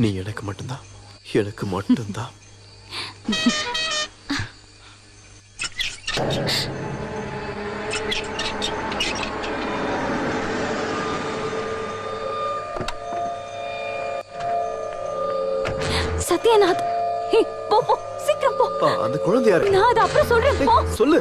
நீ எனக்கு மட்டும்தான், எனக்கு மட்டும்தான். சத்யநாத், போ போ, சீக்கிரம் போ. அந்த குழந்தை யாரு? நான் அதை அப்புறம் சொல்றேன், போ. சொல்லு.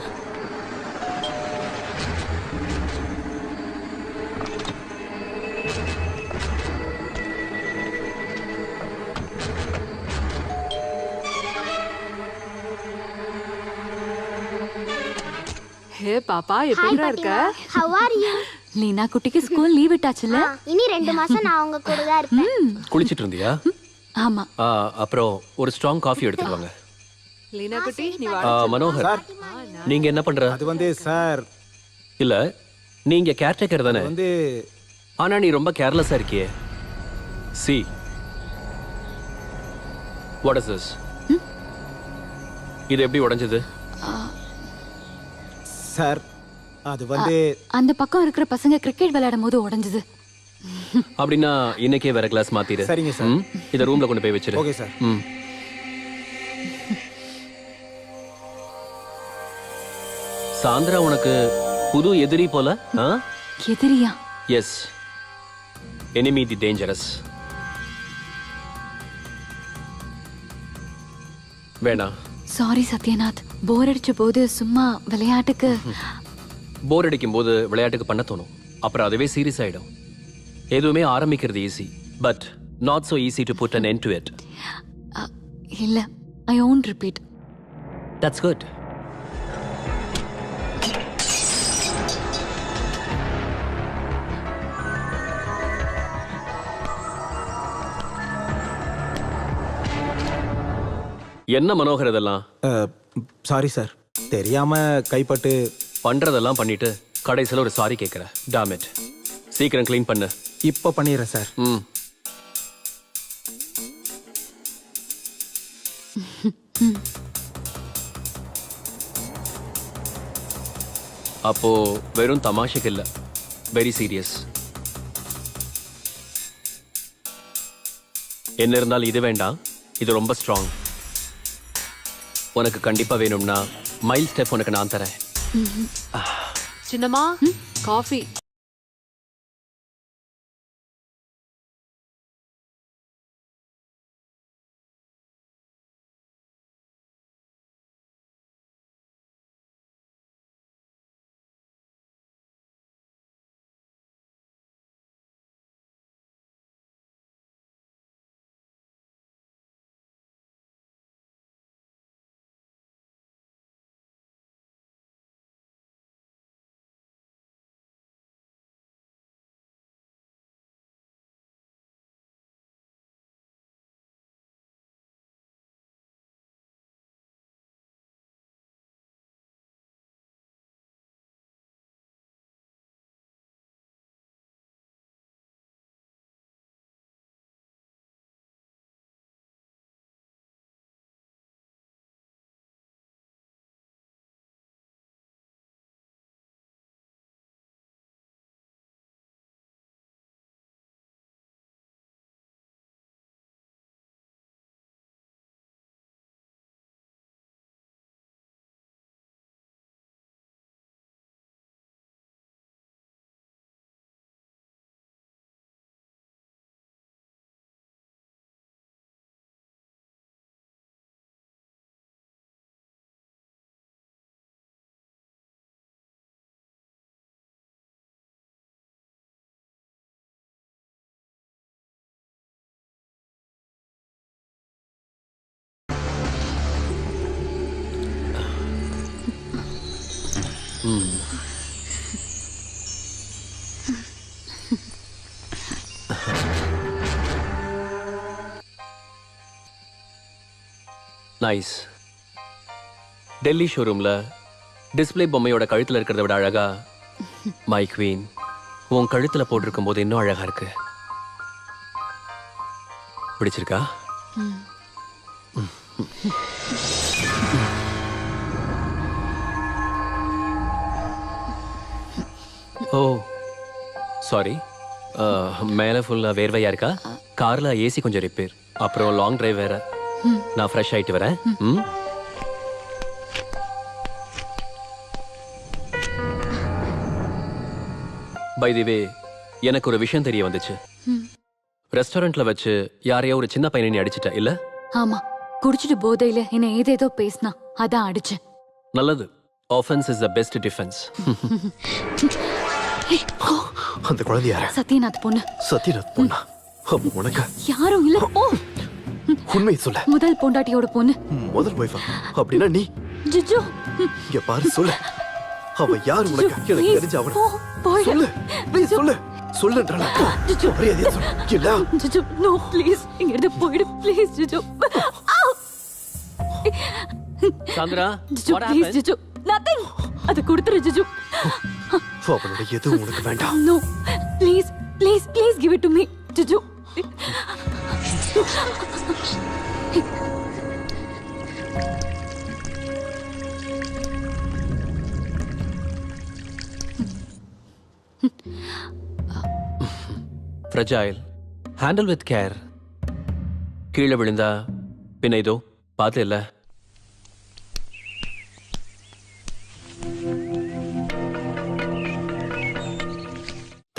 ஹே பாப்பா, எப்படிடா இருக்க? How are you? லீனா குட்டிக்கு ஸ்கூல் லீவ் விட்டாச்சுல? இனி 2 மாசம் நான் உங்க கூட தான் இருப்பேன். குளிச்சிட்டு இருந்தியா? ஆமா. அப்புறம் ஒரு ஸ்ட்ராங் காஃபி எடுத்துட்டு வாங்க. லீனா குட்டி, நீ மனோகர், நீங்க என்ன பண்ற? அது சார் இல்ல, நீங்க கேர்டேக்கர் தானே? ஆனா நீ ரொம்ப கேர்லெஸ்ஸா இருக்கியே. C, what is this? இது எப்படி உடைஞ்சது? சார் அது அந்த பக்கம் இருக்கிற பசங்க கிரிக்கெட் விளையாடும் போது உடைஞ்சது. அப்படின்னா இன்னைக்கே வேற கிளாஸ் மாத்திரு. சரிங்க சார். இத ரூம்ல கொண்டு போய் வச்சிரு. Okay sir. சாந்திரா உனக்கு புது எதிரி போல? எதிரியா? எஸ், enemy தி டேஞ்சரஸ். வேணா. சாரி சத்யநாத், போர் அடிச்ச போது சும்மா விளையாட்டுக்கு. போர் அடிக்கும் போது விளையாட்டுக்கு பண்ண தோணும், அப்புறம் அதுவே சீரியஸ் ஆயிடும். எதுவுமே ஆரம்பிக்கிறது easy, but not so easy to put an end to it. இல்ல, ஐ won't repeat. That's good. என்ன மனோகர் இதெல்லாம்? சாரி சார், தெரியாம கைப்பட்டு. பண்றதெல்லாம் பண்ணிட்டு கடைசியில் ஒரு சாரி கேட்கிற. Tom it. சீக்கிரம் க்ளீன் பண்ணு. இப்போ பண்ணிடுறேன் சார். அப்போ வெறும் தமாஷைக்கு இல்ல, வெரி சீரியஸ். என்ன இருந்தாலும் இது வேண்டாம், இது ரொம்ப ஸ்ட்ராங். உனக்கு கண்டிப்பா வேணும்னா மைல் ஸ்டெப் உனக்கு நான் தரேன். சின்னம்மா, காஃபி. நைஸ். டெல்லி ஷோரூம்ல டிஸ்பிளே பொம்மையோட கழுத்துல இருக்கிறத விட அழகா மை குவீன் உன் கழுத்துல போட்டிருக்கும் போது இன்னும் அழகா இருக்கு. பிடிச்சிருக்கா? ஓ சாரி, மேலே ஃபுல்லாக வேர்வையா இருக்கா? காரில் ஏசி கொஞ்சம் ரிப்பேர், அப்புறம் லாங் டிரைவ் வேற. நான் ஃப்ரெஷ் ஆயிட்டு வரேன். ம். பை தி வே, எனக்கு ஒரு விஷயம் தெரிய வந்துச்சு. ரெஸ்டாரண்ட்ல வச்சு யாரையோ ஒரு சின்ன பையனை நீ அடிச்சிட்ட இல்ல? ஆமா, குடிச்சிட்டு போதையில என்ன ஏதேதோ பேசினா, அதான் அடிச்சேன். நல்லது. Offence is the best defence. அந்த குழந்தை யாரு? சத்யநாத் பொண்ணு. சத்யநாத் பொண்ணா? அப்ப உனக்கு யாரும் இல்ல. ஓ, உண்மையை சொல்ல. முதல் பொண்டாட்டியோட பொண்ணு. முதல் ஒய்ஃபா? அப்படின்னா நீ ஜிஜு, இங்க பாரு, சொல்லு. அவ யாரு உனக்கு? எனக்கு please, தெரிஞ்ச அவன போ, போயிடு. சொல்லு. ப்ளீஸ் சொல்லு. சொல்லுன்றல. ஜிஜு, மரியாதையா சொல்லு. இல்ல ஜிஜு, நோ ப்ளீஸ், இங்க இருந்து போயிடு please Jiju. Sandra, Jiju what please happened? Jiju, nothing. அது கொடுத்துரு ஜிஜு. அவனோட எதுவும் உனக்கு வேண்டாம். No please please please give it to me Jiju. Fragile. Handle with care. கீழே விழுந்தா பின்ன இதோ பார்த்து இல்ல.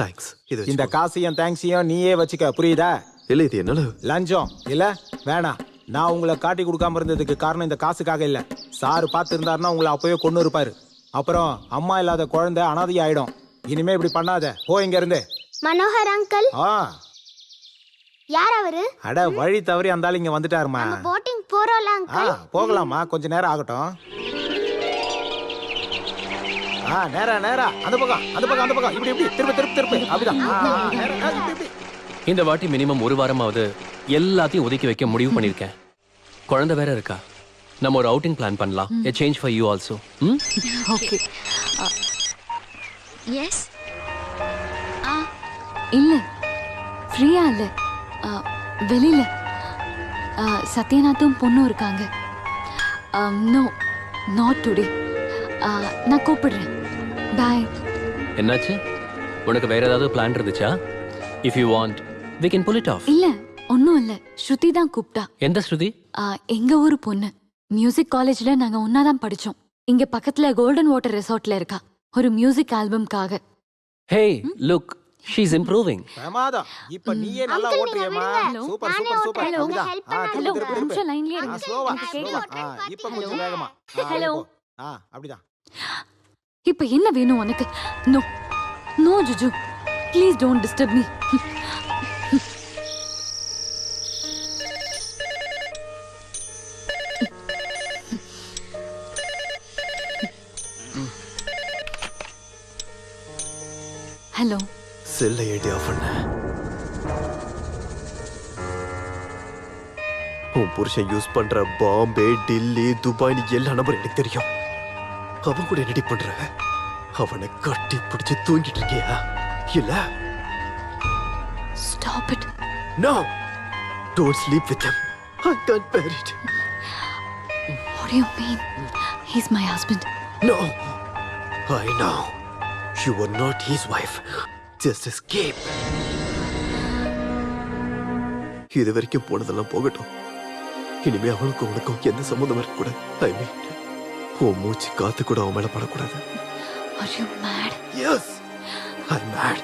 தேங்க்ஸ். இது இந்த காசையும் தேங்க்ஸையும் நீயே வச்சுக்க, புரியுதா? இல்ல, இது என்னால லஞ்சம் இல்ல, வேணாம். நான் உங்களை காட்டி கொடுக்காம இருந்ததுக்கு காரணம் இந்த காசுக்காக இல்ல. சாரு பார்த்து இருந்தாருன்னா உங்களை அப்பவே கொண்டு இருப்பாரு. அப்புறம் அம்மா இல்லாத குழந்தை அனாதை ஆயிடும். இனிமே இப்படி பண்ணாத, போ இங்க இருந்து. மனோகர் அங்கிள், ஆ, யார் அவரு? அட வழி தவறி அந்த ஆள் இங்க வந்துட்டாருமா. போட்டிங் போறோம்ல ஆ, அங்கிள். போகலாமா, கொஞ்ச நேரம் ஆகட்டும். நேரா நேரா அந்த பக்கம் அந்த பக்கம் அந்த பக்கம், இப்படி இப்படி திருப்பி திருப்பி திருப்பி, அப்படிதான். நேரா, இப்படி இப்படி. இந்த வாட்டி மினிமம் ஒரு வாரமாவது எல்லாத்தையும் ஒதுக்கி வைக்க முடிவு பண்ணிருக்கேன். குழந்தை வேற இருக்கா. நம்ம ஒரு அவுட்டிங் பிளான் பண்ணலாம். A change for you also. ம்? ஓகே. எஸ் இல்ல, ஃப்ரீயா இல்ல. வெளியில சத்யநாத்தும் பொண்ணும் இருக்காங்க. No, not today. நான் கூப்பிடுறேன். பாய். என்னாச்சு? உனக்கு வேற ஏதாவது பிளான் இருந்துச்சா? If you want, we can pull it off. இல்ல, ஒன்னும் இல்ல. ஸ்ருதி தான் கூப்பிட்டா. எந்த ஸ்ருதி? எங்க ஊரு பொண்ணு. மியூசிக் காலேஜ்ல நாங்க ஒன்னாதான் படிச்சோம். இங்க பக்கத்துல கோல்டன் வாட்டர் ரெசார்ட்ல இருக்கா, ஒரு music ஆல்பம்காக. Hey, look, she's improving. பிரமாதம். இப்ப நீயே நல்லா ஓட்டுறியேம்மா. Super super super. ஓட்டுறேன். அப்படிதான். help திருப்பி ஹலோ, திருப்பி ஒரு திருப்பி. நிமிஷம் லைன்லயே இருங்க. ஸ்லோவா எனக்கு ஸ்லோவா. கேட்கல. இப்ப கொஞ்சம் வேகமா. ஹலோ. அப்படிதான். இப்ப என்ன வேணும் உனக்கு? No no Juju, please don't disturb me. Hello. செல்ல ஏடி ஆஃப் பண்ண. உன் புருஷன் யூஸ் பண்ற பாம்பே, டில்லி, துபாய் எல்லா நம்பர் எனக்கு தெரியும். அவன் கூட என்னடி பண்ற? அவனை கட்டி பிடிச்சு தூங்கிட்டு இருக்கியா? இல்ல. Stop it. No, don't sleep with him. I can't bear it. What do you mean? He's my husband. No, I know. You are not his wife. Just escape. இது வரைக்கும் போனதெல்லாம் போகட்டும். இனிமே அவனுக்கும் உனக்கும் எந்த சம்மந்தம் இருக்கக்கூடாது. ஐ மீன், உன் மூச்சு காத்து கூட அவன் மேல படக்கூடாது. Are you mad? Yes, I'm mad.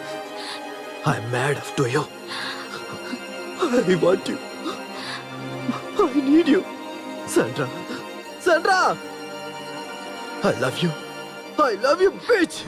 I'm mad after you. I want you. I need you. Sandra. Sandra! I love you. I love you, bitch!